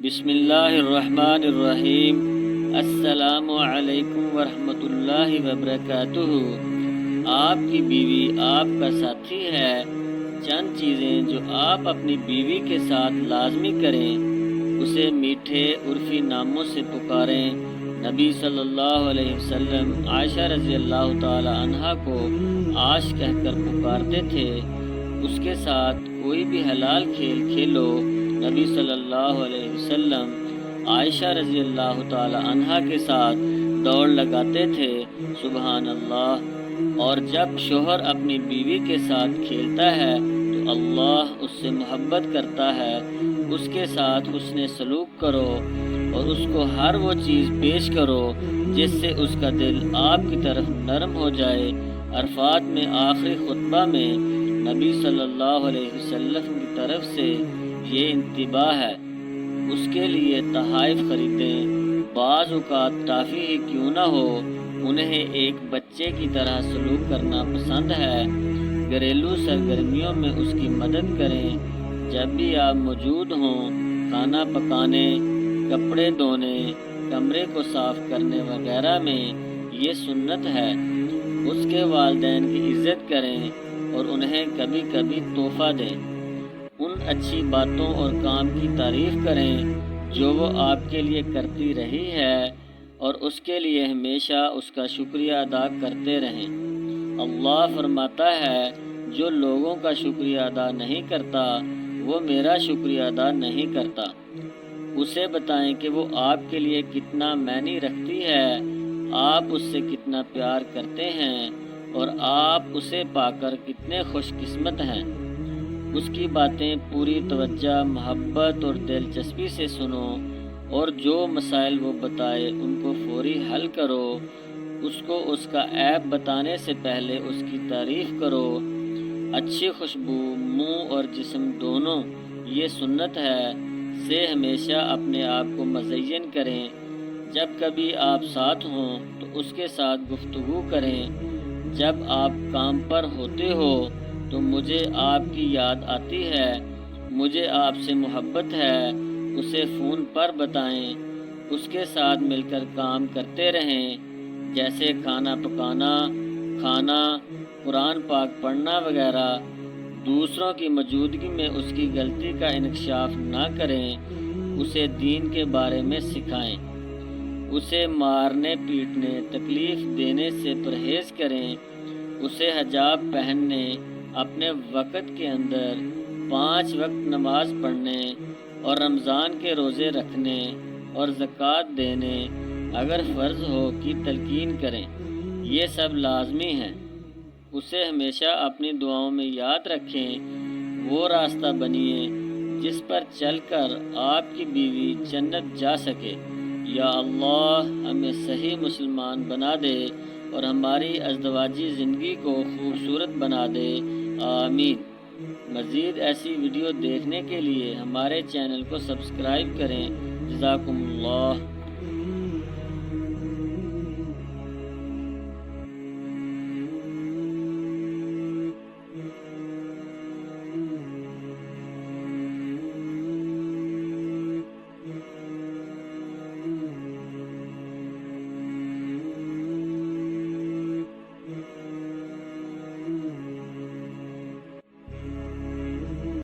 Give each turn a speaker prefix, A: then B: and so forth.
A: بسم اللہ الرحمن الرحیم۔ السلام علیکم ورحمۃ اللہ وبرکاتہ۔ آپ کی بیوی آپ کا ساتھی ہے۔ چند چیزیں جو آپ اپنی بیوی کے ساتھ لازمی کریں، اسے میٹھے عرفی ناموں سے پکاریں۔ نبی صلی اللہ علیہ وسلم عائشہ رضی اللہ تعالی عنہا کو عاش کہہ کر پکارتے تھے۔ اس کے ساتھ کوئی بھی حلال کھیل کھیلو، نبی صلی اللہ علیہ وسلم عائشہ رضی اللہ تعالی عنہا کے ساتھ دوڑ لگاتے تھے، سبحان اللہ۔ اور جب شوہر اپنی بیوی کے ساتھ کھیلتا ہے تو اللہ اس سے محبت کرتا ہے۔ اس کے ساتھ حسن سلوک کرو اور اس کو ہر وہ چیز پیش کرو جس سے اس کا دل آپ کی طرف نرم ہو جائے۔ عرفات میں آخری خطبہ میں نبی صلی اللہ علیہ وسلم کی طرف سے یہ انتباہ ہے، اس کے لیے تحائف خریدیں۔ بعض اوقات ٹافی ہی کیوں نہ ہو، انہیں ایک بچے کی طرح سلوک کرنا پسند ہے۔ گھریلو سرگرمیوں میں اس کی مدد کریں۔ جب بھی آپ موجود ہوں، کھانا پکانے، کپڑے دھونے، کمرے کو صاف کرنے وغیرہ میں یہ سنت ہے۔ اس کے والدین کی عزت کریں اور انہیں کبھی کبھی تحفہ دیں۔ ان اچھی باتوں اور کام کی تعریف کریں جو وہ آپ کے لیے کرتی رہی ہے اور اس کے لیے ہمیشہ اس کا شکریہ ادا کرتے رہیں۔ اللہ فرماتا ہے، جو لوگوں کا شکریہ ادا نہیں کرتا وہ میرا شکریہ ادا نہیں کرتا۔ اسے بتائیں کہ وہ آپ کے لیے کتنا معنی رکھتی ہے، آپ اس سے کتنا پیار کرتے ہیں اور آپ اسے پا کر کتنے خوش قسمت ہیں۔ اس کی باتیں پوری توجہ، محبت اور دلچسپی سے سنو اور جو مسائل وہ بتائے ان کو فوری حل کرو۔ اس کو اس کا عیب بتانے سے پہلے اس کی تعریف کرو۔ اچھی خوشبو منہ اور جسم دونوں، یہ سنت ہے، سے ہمیشہ اپنے آپ کو مزین کریں۔ جب کبھی آپ ساتھ ہوں تو اس کے ساتھ گفتگو کریں۔ جب آپ کام پر ہوتے ہو تو مجھے آپ کی یاد آتی ہے، مجھے آپ سے محبت ہے، اسے فون پر بتائیں۔ اس کے ساتھ مل کر کام کرتے رہیں، جیسے کھانا پکانا، کھانا، قرآن پاک پڑھنا وغیرہ۔ دوسروں کی موجودگی میں اس کی غلطی کا انکشاف نہ کریں، اسے دین کے بارے میں سکھائیں۔ اسے مارنے پیٹنے، تکلیف دینے سے پرہیز کریں۔ اسے حجاب پہننے، اپنے وقت کے اندر 5 وقت نماز پڑھنے اور رمضان کے روزے رکھنے اور زکوٰۃ دینے اگر فرض ہو کی تلقین کریں۔ یہ سب لازمی ہیں۔ اسے ہمیشہ اپنی دعاؤں میں یاد رکھیں۔ وہ راستہ بنیے جس پر چل کر آپ کی بیوی جنت جا سکے۔ یا اللہ، ہمیں صحیح مسلمان بنا دے اور ہماری ازدواجی زندگی کو خوبصورت بنا دے، آمین۔ مزید ایسی ویڈیو دیکھنے کے لیے ہمارے چینل کو سبسکرائب کریں۔ جزاکم اللہ۔